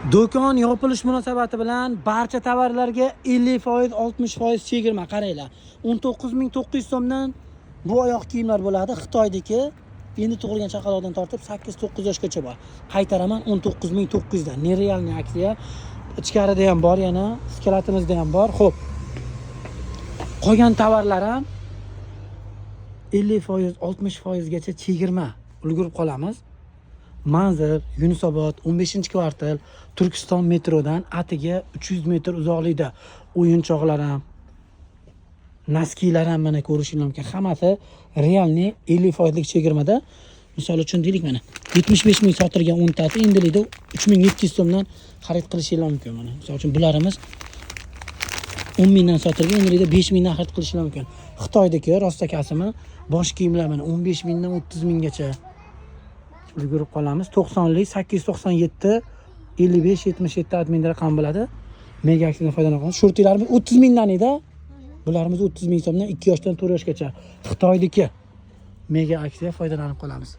Do'kon yopilish munosabati bilan barcha tovarlarga 50%, 60% chegirma. Qaranglar. 19.900 so'mdan bu oyoq kiyimlar bo'ladi. Xitoydagi endi tug'ilgan chaqaloqdan tortib 8-9 yoshgacha bor. Qaytaraman 19.900 dan. Nerealniy aksiya. Ichkarida ham bor, yana skelatimizda ham bor. Xo'p. Qolgan tovarlar ham 50%, 60% gacha chegirma ulgurib qolamiz. Manzil, Yunusobod, 15-kvartal, Turkiston metrodan atiga 300 metr uzoqlikda o'yinchoqlar ham, naskilar ham mana ko'rishingiz mumkin. Hammasi realniy 50% lik chegirmada. Misol uchun deylik mana 75 ming sotilgan 10 tasi endilikda 3700 so'mdan xarid qilishingiz mumkin mana. Misol uchun bularimiz 10 mingdan sotilgan endilikda 5 mingdan xarid qilishingiz mumkin. Xitoydagi rostakasimi bosh kiyimlar mana 15 mingdan 30 minggacha ulgurib qolamiz. 90lik 897 55 77 admin raqam bo'ladi. Mega aksiyadan foydalanamiz. Shortilarimiz 30 mingdan edi. Bularimiz 30 ming so'mdan 2 yoshdan 4 yoshgacha Xitoydagi mega aksiya foydalanib qolamiz.